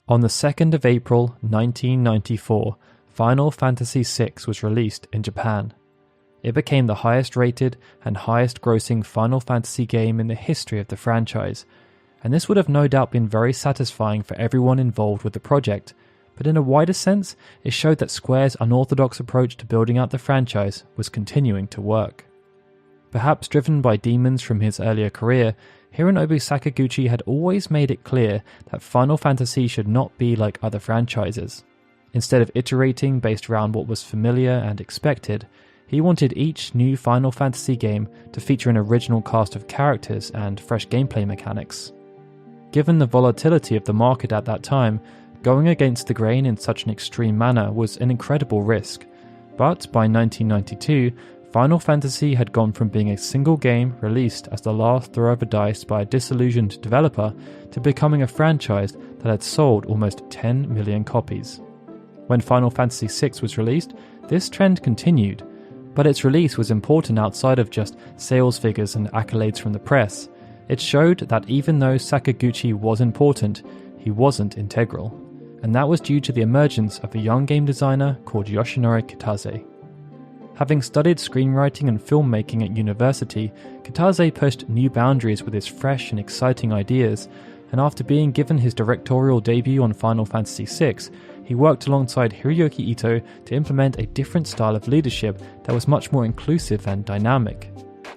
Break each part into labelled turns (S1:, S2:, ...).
S1: On the 2nd of April 1994, Final Fantasy VI was released in Japan. It became the highest rated and highest grossing Final Fantasy game in the history of the franchise, and this would have no doubt been very satisfying for everyone involved with the project, but in a wider sense, it showed that Square's unorthodox approach to building out the franchise was continuing to work. Perhaps driven by demons from his earlier career, Hironobu Sakaguchi had always made it clear that Final Fantasy should not be like other franchises. Instead of iterating based around what was familiar and expected, he wanted each new Final Fantasy game to feature an original cast of characters and fresh gameplay mechanics. Given the volatility of the market at that time, going against the grain in such an extreme manner was an incredible risk, but by 1992, Final Fantasy had gone from being a single game released as the last throw of a dice by a disillusioned developer to becoming a franchise that had sold almost 10 million copies. When Final Fantasy VI was released, this trend continued, but its release was important outside of just sales figures and accolades from the press. It showed that even though Sakaguchi was important, he wasn't integral, and that was due to the emergence of a young game designer called Yoshinori Kitase. Having studied screenwriting and filmmaking at university, Kitase pushed new boundaries with his fresh and exciting ideas, and after being given his directorial debut on Final Fantasy VI, he worked alongside Hiroyuki Ito to implement a different style of leadership that was much more inclusive and dynamic.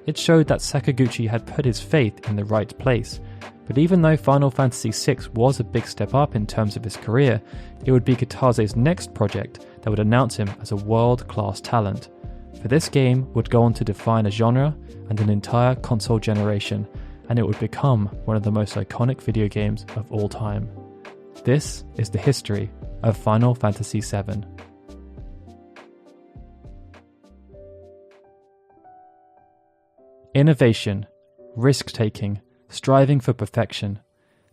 S1: It showed that Sakaguchi had put his faith in the right place, but even though Final Fantasy VI was a big step up in terms of his career, it would be Kitase's next project that would announce him as a world-class talent. For this game would go on to define a genre and an entire console generation, and it would become one of the most iconic video games of all time. This is the history of Final Fantasy VII. Innovation, risk-taking, striving for perfection.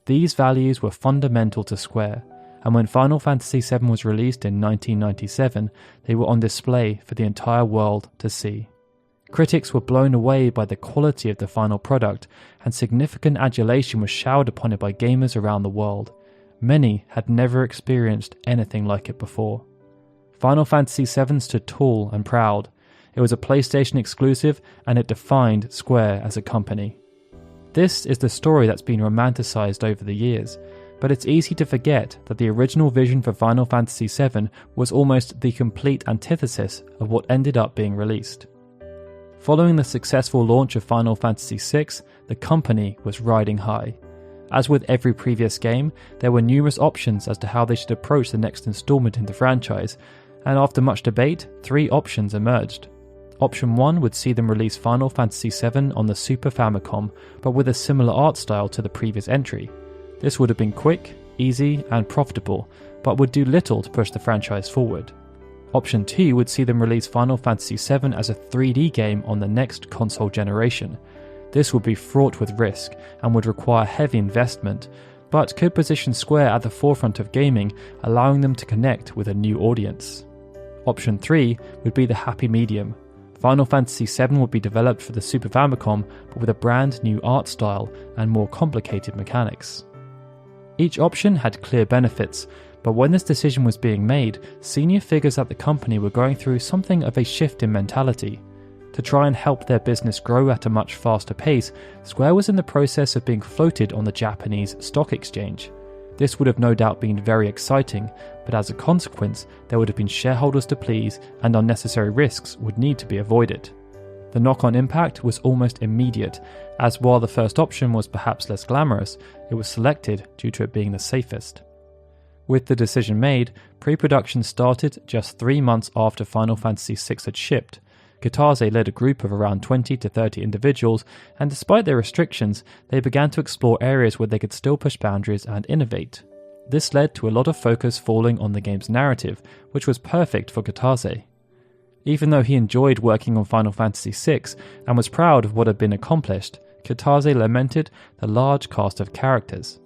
S1: These values were fundamental to Square, and when Final Fantasy VII was released in 1997, they were on display for the entire world to see. Critics were blown away by the quality of the final product, and significant adulation was showered upon it by gamers around the world. Many had never experienced anything like it before. Final Fantasy VII stood tall and proud. It was a PlayStation exclusive, and it defined Square as a company. This is the story that's been romanticized over the years, but it's easy to forget that the original vision for Final Fantasy VII was almost the complete antithesis of what ended up being released. Following the successful launch of Final Fantasy VI, the company was riding high. As with every previous game, there were numerous options as to how they should approach the next installment in the franchise, and after much debate, 3 options emerged. Option 1 would see them release Final Fantasy VII on the Super Famicom, but with a similar art style to the previous entry. This would have been quick, easy, and profitable, but would do little to push the franchise forward. Option 2 would see them release Final Fantasy VII as a 3D game on the next console generation. This would be fraught with risk and would require heavy investment, but could position Square at the forefront of gaming, allowing them to connect with a new audience. Option 3 would be the happy medium. Final Fantasy VII would be developed for the Super Famicom, but with a brand new art style and more complicated mechanics. Each option had clear benefits, but when this decision was being made, senior figures at the company were going through something of a shift in mentality. To try and help their business grow at a much faster pace, Square was in the process of being floated on the Japanese stock exchange. This would have no doubt been very exciting, but as a consequence, there would have been shareholders to please and unnecessary risks would need to be avoided. The knock-on impact was almost immediate, as while the first option was perhaps less glamorous, it was selected due to it being the safest. With the decision made, pre-production started just 3 months after Final Fantasy VI had shipped. Kitase led a group of around 20 to 30 individuals, and despite their restrictions, they began to explore areas where they could still push boundaries and innovate. This led to a lot of focus falling on the game's narrative, which was perfect for Kitase. Even though he enjoyed working on Final Fantasy VI and was proud of what had been accomplished, Kitase lamented the large cast of characters.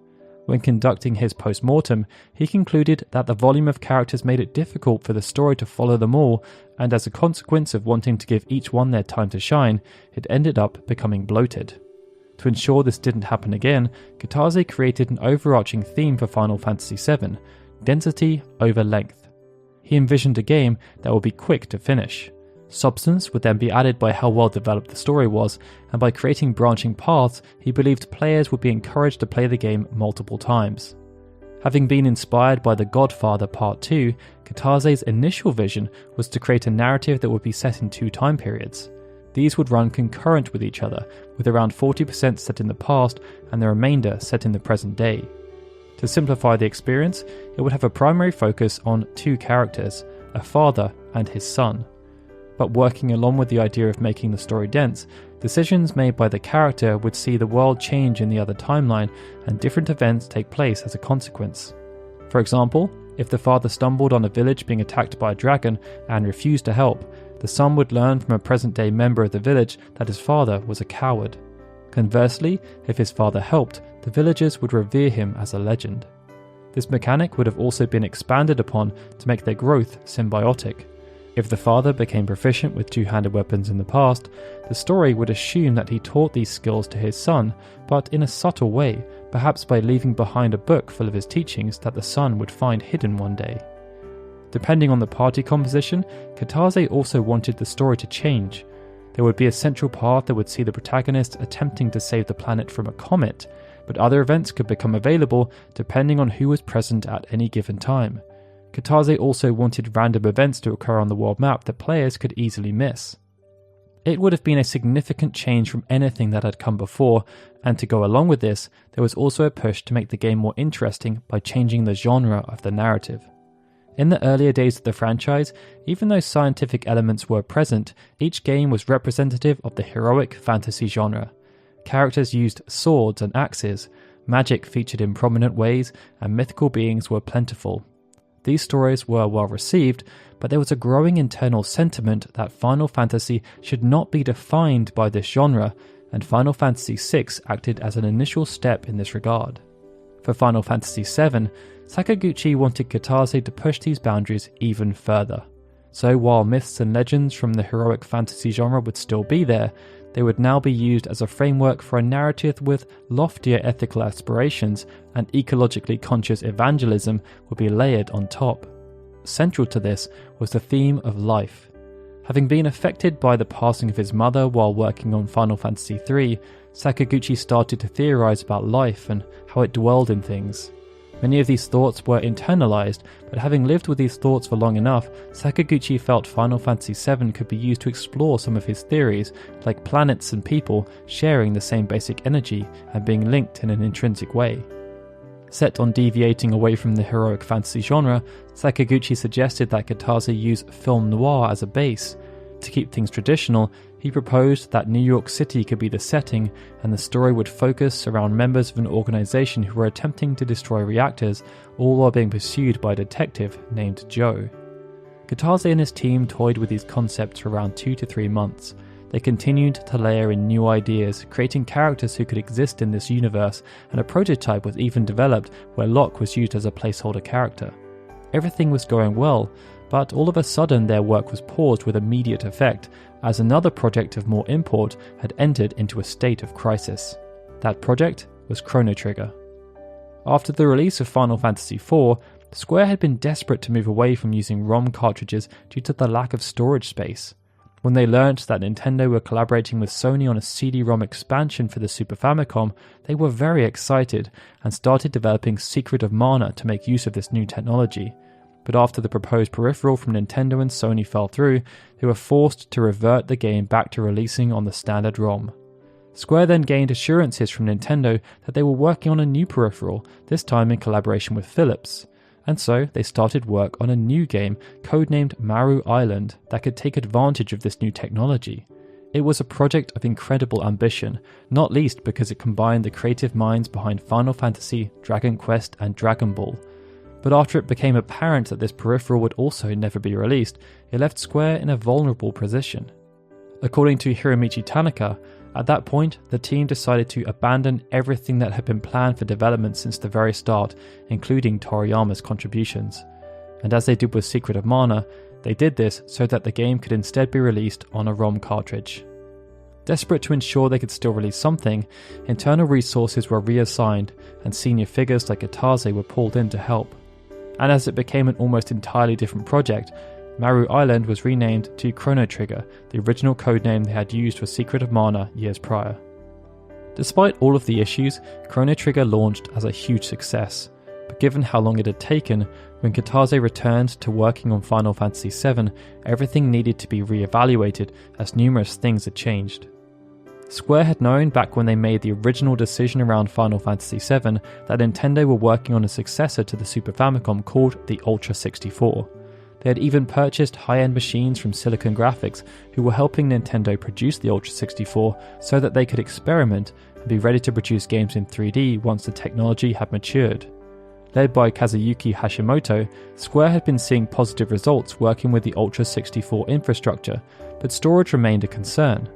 S1: When conducting his post-mortem, he concluded that the volume of characters made it difficult for the story to follow them all, and as a consequence of wanting to give each one their time to shine, it ended up becoming bloated. To ensure this didn't happen again, Kitase created an overarching theme for Final Fantasy VII, density over length. He envisioned a game that would be quick to finish. Substance would then be added by how well developed the story was, and by creating branching paths, he believed players would be encouraged to play the game multiple times. Having been inspired by The Godfather Part 2, Kitase's initial vision was to create a narrative that would be set in 2 time periods. These would run concurrent with each other, with around 40% set in the past and the remainder set in the present day. To simplify the experience, it would have a primary focus on 2 characters, a father and his son. But working along with the idea of making the story dense, decisions made by the character would see the world change in the other timeline and different events take place as a consequence. For example, if the father stumbled on a village being attacked by a dragon and refused to help, the son would learn from a present-day member of the village that his father was a coward. Conversely, if his father helped, the villagers would revere him as a legend. This mechanic would have also been expanded upon to make their growth symbiotic. If the father became proficient with 2-handed weapons in the past, the story would assume that he taught these skills to his son, but in a subtle way, perhaps by leaving behind a book full of his teachings that the son would find hidden one day. Depending on the party composition, Kitase also wanted the story to change. There would be a central part that would see the protagonist attempting to save the planet from a comet, but other events could become available depending on who was present at any given time. Kitase also wanted random events to occur on the world map that players could easily miss. It would have been a significant change from anything that had come before, and to go along with this, there was also a push to make the game more interesting by changing the genre of the narrative. In the earlier days of the franchise, even though scientific elements were present, each game was representative of the heroic fantasy genre. Characters used swords and axes, magic featured in prominent ways, and mythical beings were plentiful. These stories were well received, but there was a growing internal sentiment that Final Fantasy should not be defined by this genre, and Final Fantasy VI acted as an initial step in this regard. For Final Fantasy VII, Sakaguchi wanted Kitase to push these boundaries even further. So while myths and legends from the heroic fantasy genre would still be there, they would now be used as a framework for a narrative with loftier ethical aspirations, and ecologically conscious evangelism would be layered on top. Central to this was the theme of life. Having been affected by the passing of his mother while working on Final Fantasy III, Sakaguchi started to theorize about life and how it dwelled in things. Many of these thoughts were internalized, but having lived with these thoughts for long enough, Sakaguchi felt Final Fantasy VII could be used to explore some of his theories, like planets and people sharing the same basic energy and being linked in an intrinsic way. Set on deviating away from the heroic fantasy genre, Sakaguchi suggested that Kitase use film noir as a base. To keep things traditional, he proposed that New York City could be the setting, and the story would focus around members of an organization who were attempting to destroy reactors, all while being pursued by a detective named Joe. Kitase and his team toyed with these concepts for around 2 to 3 months. They continued to layer in new ideas, creating characters who could exist in this universe, and a prototype was even developed where Locke was used as a placeholder character. Everything was going well, but all of a sudden their work was paused with immediate effect, as another project of more import had entered into a state of crisis. That project was Chrono Trigger. After the release of Final Fantasy IV, Square had been desperate to move away from using ROM cartridges due to the lack of storage space. When they learned that Nintendo were collaborating with Sony on a CD-ROM expansion for the Super Famicom, they were very excited and started developing Secret of Mana to make use of this new technology. But after the proposed peripheral from Nintendo and Sony fell through, they were forced to revert the game back to releasing on the standard ROM. Square then gained assurances from Nintendo that they were working on a new peripheral, this time in collaboration with Philips. And so they started work on a new game codenamed Maru Island that could take advantage of this new technology. It was a project of incredible ambition, not least because it combined the creative minds behind Final Fantasy, Dragon Quest and Dragon Ball. But after it became apparent that this peripheral would also never be released, it left Square in a vulnerable position. According to Hiromichi Tanaka, at that point, the team decided to abandon everything that had been planned for development since the very start, including Toriyama's contributions. And as they did with Secret of Mana, they did this so that the game could instead be released on a ROM cartridge. Desperate to ensure they could still release something, internal resources were reassigned and senior figures like Kitase were pulled in to help. And as it became an almost entirely different project, Maru Island was renamed to Chrono Trigger, the original codename they had used for Secret of Mana years prior. Despite all of the issues, Chrono Trigger launched as a huge success, but given how long it had taken, when Kitase returned to working on Final Fantasy VII, everything needed to be re-evaluated as numerous things had changed. Square had known back when they made the original decision around Final Fantasy VII that Nintendo were working on a successor to the Super Famicom called the Ultra 64. They had even purchased high-end machines from Silicon Graphics who were helping Nintendo produce the Ultra 64 so that they could experiment and be ready to produce games in 3D once the technology had matured. Led by Kazuyuki Hashimoto, Square had been seeing positive results working with the Ultra 64 infrastructure, but storage remained a concern.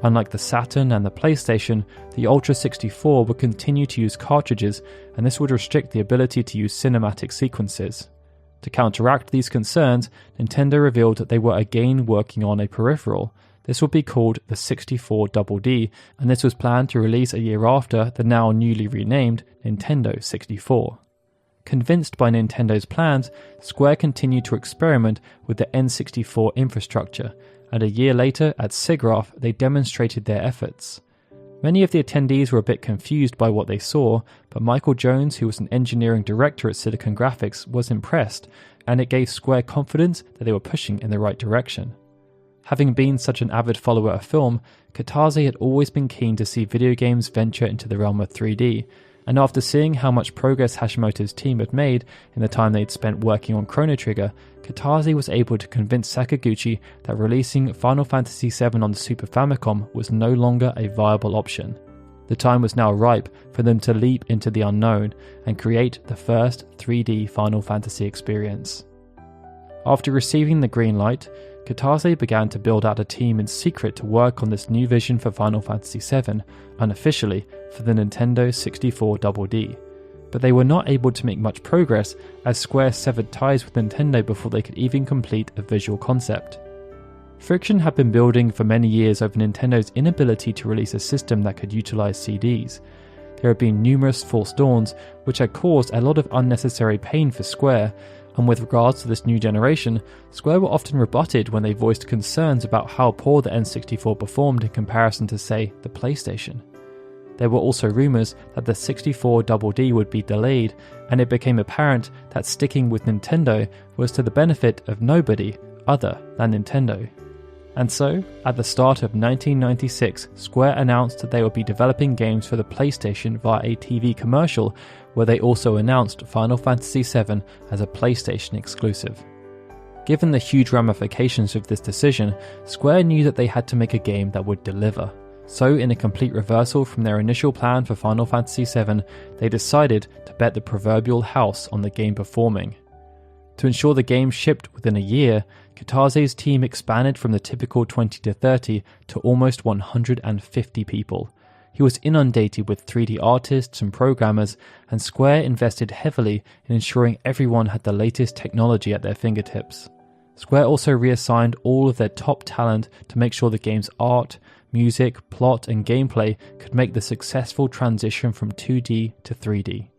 S1: Unlike the Saturn and the PlayStation, the Ultra 64 would continue to use cartridges, and this would restrict the ability to use cinematic sequences. To counteract these concerns, Nintendo revealed that they were again working on a peripheral. This would be called the 64DD, and this was planned to release a year after the now newly renamed Nintendo 64. Convinced by Nintendo's plans, Square continued to experiment with the N64 infrastructure, and a year later at SIGGRAPH they demonstrated their efforts. Many of the attendees were a bit confused by what they saw, but Michael Jones, who was an engineering director at Silicon Graphics, was impressed, and it gave Square confidence that they were pushing in the right direction. Having been such an avid follower of film, Kitase had always been keen to see video games venture into the realm of 3D, and after seeing how much progress Hashimoto's team had made in the time they'd spent working on Chrono Trigger, Kitase was able to convince Sakaguchi that releasing Final Fantasy VII on the Super Famicom was no longer a viable option. The time was now ripe for them to leap into the unknown and create the first 3D Final Fantasy experience. After receiving the green light, Kitase began to build out a team in secret to work on this new vision for Final Fantasy VII, unofficially for the Nintendo 64DD. But they were not able to make much progress as Square severed ties with Nintendo before they could even complete a visual concept. Friction had been building for many years over Nintendo's inability to release a system that could utilize CDs. There had been numerous false dawns which had caused a lot of unnecessary pain for Square, and with regards to this new generation, Square were often rebutted when they voiced concerns about how poor the N64 performed in comparison to, say, the PlayStation. There were also rumours that the 64DD would be delayed, and it became apparent that sticking with Nintendo was to the benefit of nobody other than Nintendo. And so, at the start of 1996, Square announced that they would be developing games for the PlayStation via a TV commercial, where they also announced Final Fantasy VII as a PlayStation exclusive. Given the huge ramifications of this decision, Square knew that they had to make a game that would deliver. So, in a complete reversal from their initial plan for Final Fantasy VII, they decided to bet the proverbial house on the game performing. To ensure the game shipped within a year, Kitase's team expanded from the typical 20 to 30 to almost 150 people. He was inundated with 3D artists and programmers, and Square invested heavily in ensuring everyone had the latest technology at their fingertips. Square also reassigned all of their top talent to make sure the game's art, music, plot, and gameplay could make the successful transition from 2D to 3D.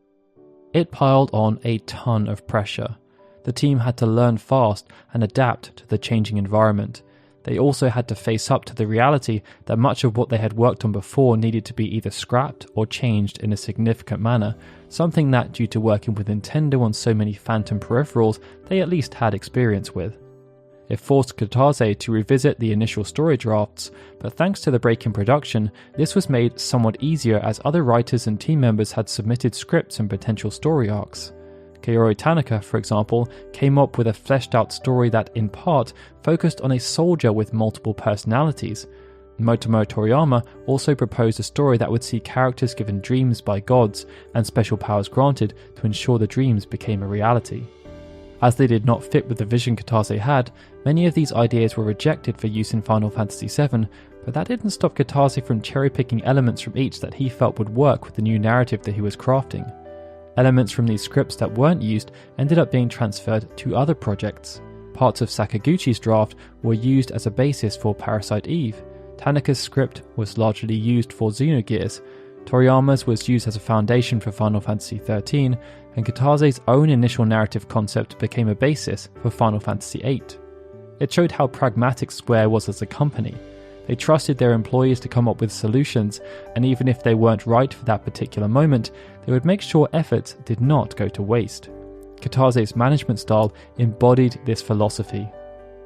S1: It piled on a ton of pressure. The team had to learn fast and adapt to the changing environment. They also had to face up to the reality that much of what they had worked on before needed to be either scrapped or changed in a significant manner, something that, due to working with Nintendo on so many Phantom peripherals, they at least had experience with. It forced Kitase to revisit the initial story drafts, but thanks to the break in production, this was made somewhat easier as other writers and team members had submitted scripts and potential story arcs. Kaoru Tanaka, for example, came up with a fleshed out story that, in part, focused on a soldier with multiple personalities. Motomo Toriyama also proposed a story that would see characters given dreams by gods and special powers granted to ensure the dreams became a reality. As they did not fit with the vision Kitase had, many of these ideas were rejected for use in Final Fantasy VII, but that didn't stop Kitase from cherry-picking elements from each that he felt would work with the new narrative that he was crafting. Elements from these scripts that weren't used ended up being transferred to other projects. Parts of Sakaguchi's draft were used as a basis for Parasite Eve. Tanaka's script was largely used for Xenogears, Toriyama's was used as a foundation for Final Fantasy XIII, and Kitase's own initial narrative concept became a basis for Final Fantasy VIII. It showed how pragmatic Square was as a company. They trusted their employees to come up with solutions, and even if they weren't right for that particular moment, they would make sure effort did not go to waste. Kitase's management style embodied this philosophy.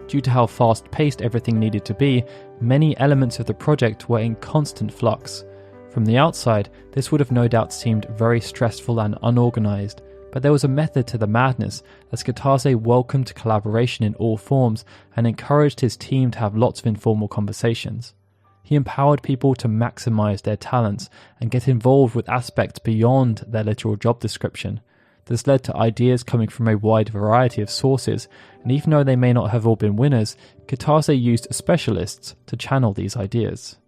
S1: Due to how fast-paced everything needed to be, many elements of the project were in constant flux. From the outside, this would have no doubt seemed very stressful and unorganized, but there was a method to the madness, as Kitase welcomed collaboration in all forms and encouraged his team to have lots of informal conversations. He empowered people to maximize their talents and get involved with aspects beyond their literal job description. This led to ideas coming from a wide variety of sources, and even though they may not have all been winners, Kitase used specialists to channel these ideas.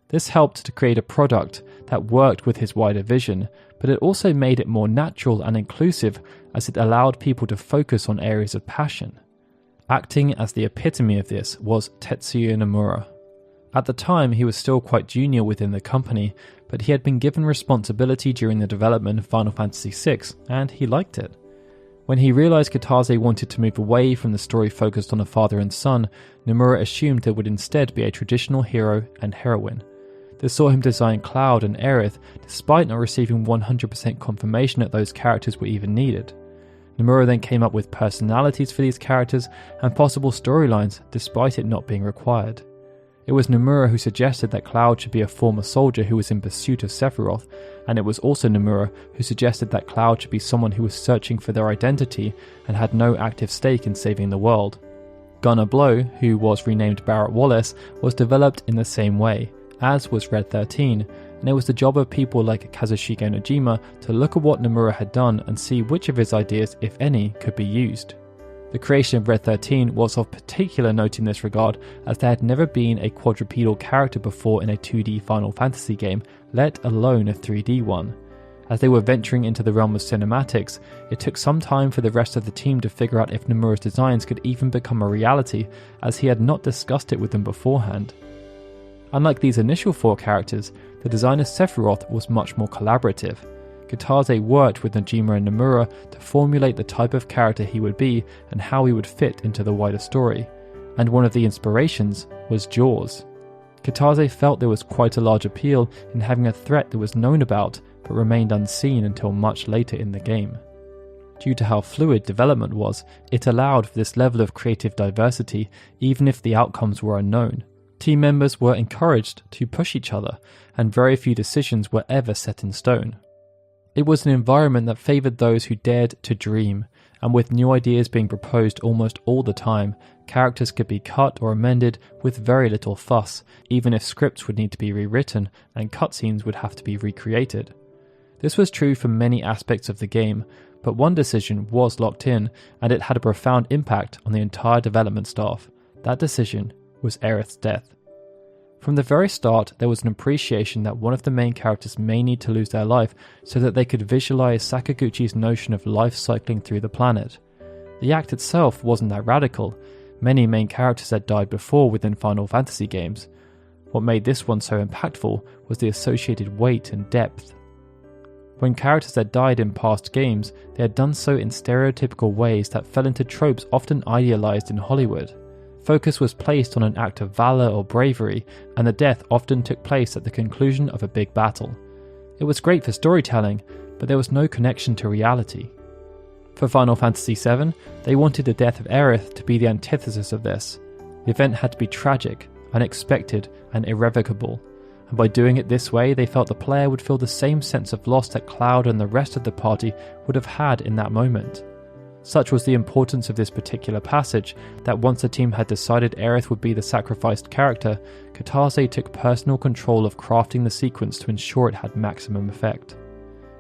S1: This helped to create a product that worked with his wider vision, but it also made it more natural and inclusive as it allowed people to focus on areas of passion. Acting as the epitome of this was Tetsuya Nomura. At the time, he was still quite junior within the company, but he had been given responsibility during the development of Final Fantasy VI, and he liked it. When he realized Kitase wanted to move away from the story focused on a father and son, Nomura assumed there would instead be a traditional hero and heroine. This saw him design Cloud and Aerith, despite not receiving 100% confirmation that those characters were even needed. Nomura then came up with personalities for these characters and possible storylines, despite it not being required. It was Nomura who suggested that Cloud should be a former soldier who was in pursuit of Sephiroth, and it was also Nomura who suggested that Cloud should be someone who was searching for their identity and had no active stake in saving the world. Gunnar Blow, who was renamed Barrett Wallace, was developed in the same way, as was Red 13, and it was the job of people like Kazushige Nojima to look at what Nomura had done and see which of his ideas, if any, could be used. The creation of Red 13 was of particular note in this regard, as there had never been a quadrupedal character before in a 2D Final Fantasy game, let alone a 3D one. As they were venturing into the realm of cinematics, it took some time for the rest of the team to figure out if Nomura's designs could even become a reality, as he had not discussed it with them beforehand. Unlike these initial four characters, the design of Sephiroth was much more collaborative. Kitase worked with Nojima and Nomura to formulate the type of character he would be and how he would fit into the wider story, and one of the inspirations was Jaws. Kitase felt there was quite a large appeal in having a threat that was known about but remained unseen until much later in the game. Due to how fluid development was, it allowed for this level of creative diversity even if the outcomes were unknown. Team members were encouraged to push each other, and very few decisions were ever set in stone. It was an environment that favoured those who dared to dream, and with new ideas being proposed almost all the time, characters could be cut or amended with very little fuss, even if scripts would need to be rewritten and cutscenes would have to be recreated. This was true for many aspects of the game, but one decision was locked in, and it had a profound impact on the entire development staff. That decision was Aerith's death. From the very start, there was an appreciation that one of the main characters may need to lose their life so that they could visualize Sakaguchi's notion of life cycling through the planet. The act itself wasn't that radical. Many main characters had died before within Final Fantasy games. What made this one so impactful was the associated weight and depth. When characters had died in past games, they had done so in stereotypical ways that fell into tropes often idealized in Hollywood. Focus was placed on an act of valor or bravery, and the death often took place at the conclusion of a big battle. It was great for storytelling, but there was no connection to reality. For Final Fantasy VII, they wanted the death of Aerith to be the antithesis of this. The event had to be tragic, unexpected, and irrevocable, and by doing it this way, they felt the player would feel the same sense of loss that Cloud and the rest of the party would have had in that moment. Such was the importance of this particular passage that once the team had decided Aerith would be the sacrificed character, Kitase took personal control of crafting the sequence to ensure it had maximum effect.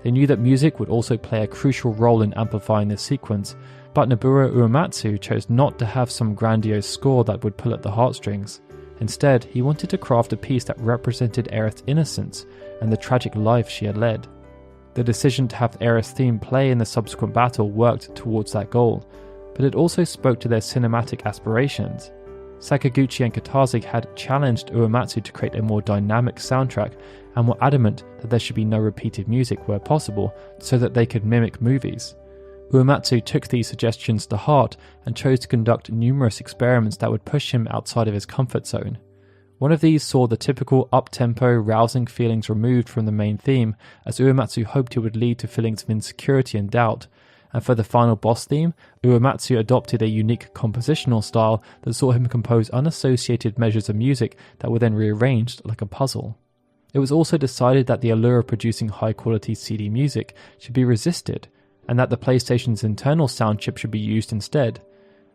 S1: They knew that music would also play a crucial role in amplifying this sequence, but Nobuo Uematsu chose not to have some grandiose score that would pull at the heartstrings. Instead, he wanted to craft a piece that represented Aerith's innocence and the tragic life she had led. The decision to have Aerith's theme play in the subsequent battle worked towards that goal, but it also spoke to their cinematic aspirations. Sakaguchi and Kitase had challenged Uematsu to create a more dynamic soundtrack and were adamant that there should be no repeated music where possible so that they could mimic movies. Uematsu took these suggestions to heart and chose to conduct numerous experiments that would push him outside of his comfort zone. One of these saw the typical up-tempo, rousing feelings removed from the main theme, as Uematsu hoped it would lead to feelings of insecurity and doubt. And for the final boss theme, Uematsu adopted a unique compositional style that saw him compose unassociated measures of music that were then rearranged like a puzzle. It was also decided that the allure of producing high-quality CD music should be resisted, and that the PlayStation's internal sound chip should be used instead.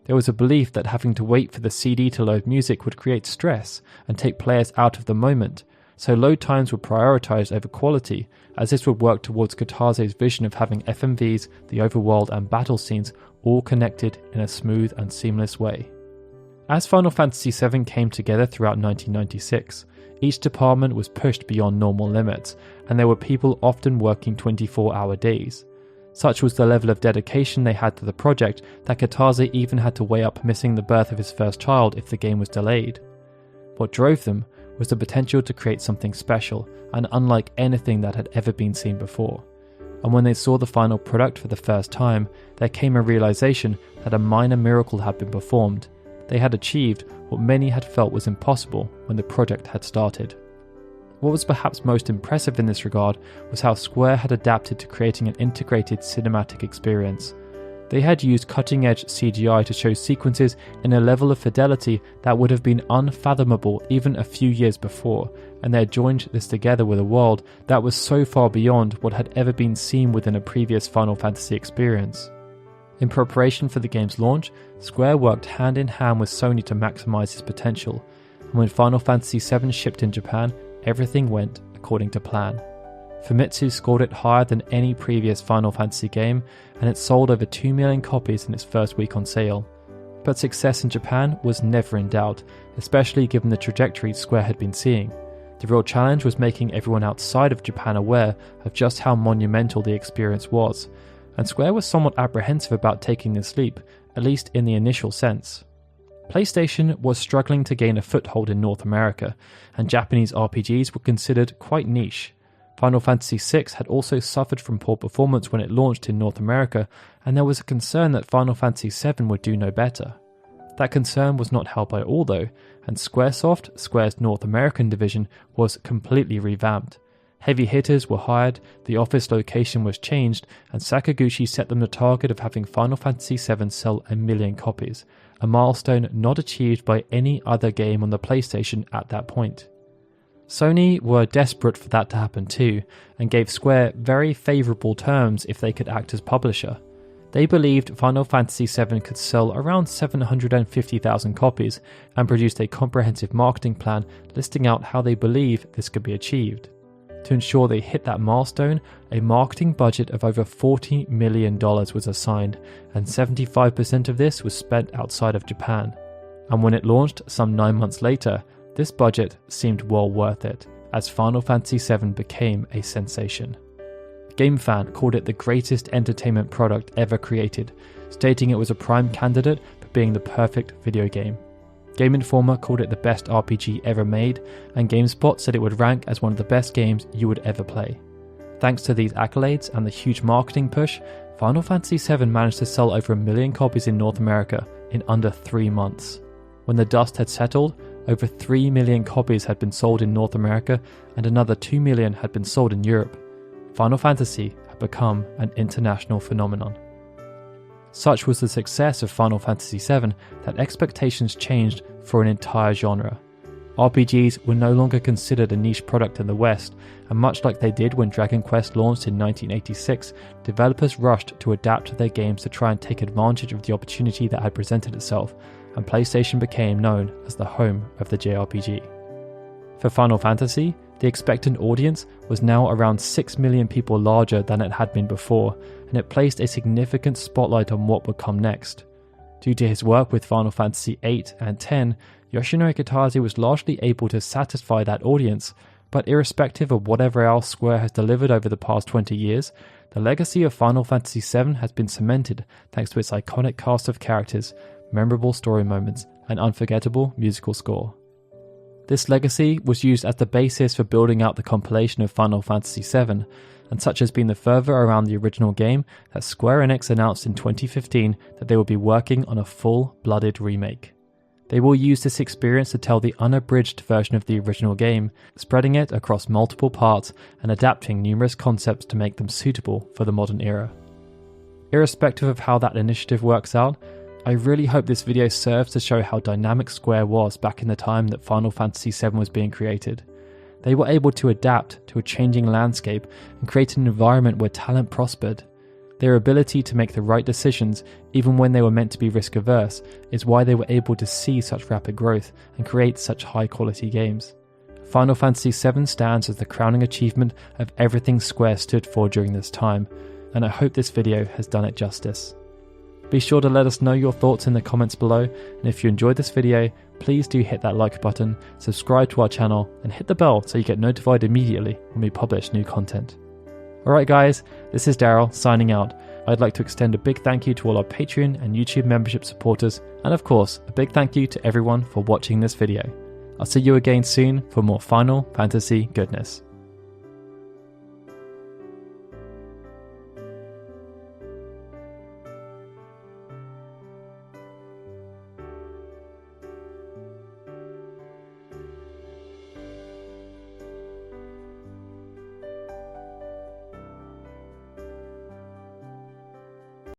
S1: There was a belief that having to wait for the CD to load music would create stress and take players out of the moment, so load times were prioritized over quality, as this would work towards Kitase's vision of having FMVs, the overworld and battle scenes all connected in a smooth and seamless way. As Final Fantasy VII came together throughout 1996, each department was pushed beyond normal limits, and there were people often working 24-hour days. Such was the level of dedication they had to the project that Kitase even had to weigh up missing the birth of his first child if the game was delayed. What drove them was the potential to create something special and unlike anything that had ever been seen before. And when they saw the final product for the first time, there came a realization that a minor miracle had been performed. They had achieved what many had felt was impossible when the project had started. What was perhaps most impressive in this regard was how Square had adapted to creating an integrated cinematic experience. They had used cutting-edge CGI to show sequences in a level of fidelity that would have been unfathomable even a few years before, and they had joined this together with a world that was so far beyond what had ever been seen within a previous Final Fantasy experience. In preparation for the game's launch, Square worked hand in hand with Sony to maximize its potential, and when Final Fantasy VII shipped in Japan, everything went according to plan. Famitsu scored it higher than any previous Final Fantasy game, and it sold over 2 million copies in its first week on sale. But success in Japan was never in doubt, especially given the trajectory Square had been seeing. The real challenge was making everyone outside of Japan aware of just how monumental the experience was, and Square was somewhat apprehensive about taking this leap, at least in the initial sense. PlayStation was struggling to gain a foothold in North America, and Japanese RPGs were considered quite niche. Final Fantasy VI had also suffered from poor performance when it launched in North America, and there was a concern that Final Fantasy VII would do no better. That concern was not held by all though, and Squaresoft, Square's North American division, was completely revamped. Heavy hitters were hired, the office location was changed, and Sakaguchi set them the target of having Final Fantasy VII sell 1 million copies, a milestone not achieved by any other game on the PlayStation at that point. Sony were desperate for that to happen too, and gave Square very favourable terms if they could act as publisher. They believed Final Fantasy VII could sell around 750,000 copies, and produced a comprehensive marketing plan listing out how they believe this could be achieved. To ensure they hit that milestone, a marketing budget of over $40 million was assigned, and 75% of this was spent outside of Japan. And when it launched some 9 months later, this budget seemed well worth it, as Final Fantasy VII became a sensation. GameFan called it the greatest entertainment product ever created, stating it was a prime candidate for being the perfect video game. Game Informer called it the best RPG ever made, and GameSpot said it would rank as one of the best games you would ever play. Thanks to these accolades and the huge marketing push, Final Fantasy VII managed to sell over 1 million copies in North America in under 3 months. When the dust had settled, over 3 million copies had been sold in North America, and another 2 million had been sold in Europe. Final Fantasy had become an international phenomenon. Such was the success of Final Fantasy VII that expectations changed for an entire genre. RPGs were no longer considered a niche product in the West, and much like they did when Dragon Quest launched in 1986, developers rushed to adapt their games to try and take advantage of the opportunity that had presented itself, and PlayStation became known as the home of the JRPG. For Final Fantasy, the expectant audience was now around 6 million people larger than it had been before, and it placed a significant spotlight on what would come next. Due to his work with Final Fantasy VIII and X, Yoshinori Kitase was largely able to satisfy that audience, but irrespective of whatever else Square has delivered over the past 20 years, the legacy of Final Fantasy VII has been cemented thanks to its iconic cast of characters, memorable story moments, and unforgettable musical score. This legacy was used as the basis for building out the compilation of Final Fantasy VII, and such has been the fervour around the original game that Square Enix announced in 2015 that they will be working on a full-blooded remake. They will use this experience to tell the unabridged version of the original game, spreading it across multiple parts and adapting numerous concepts to make them suitable for the modern era. Irrespective of how that initiative works out, I really hope this video serves to show how dynamic Square was back in the time that Final Fantasy VII was being created. They were able to adapt to a changing landscape and create an environment where talent prospered. Their ability to make the right decisions, even when they were meant to be risk averse, is why they were able to see such rapid growth and create such high quality games. Final Fantasy VII stands as the crowning achievement of everything Square stood for during this time, and I hope this video has done it justice. Be sure to let us know your thoughts in the comments below, and if you enjoyed this video, please do hit that like button, subscribe to our channel, and hit the bell so you get notified immediately when we publish new content. Alright guys, this is Daryl signing out. I'd like to extend a big thank you to all our Patreon and YouTube membership supporters, and of course, a big thank you to everyone for watching this video. I'll see you again soon for more Final Fantasy goodness.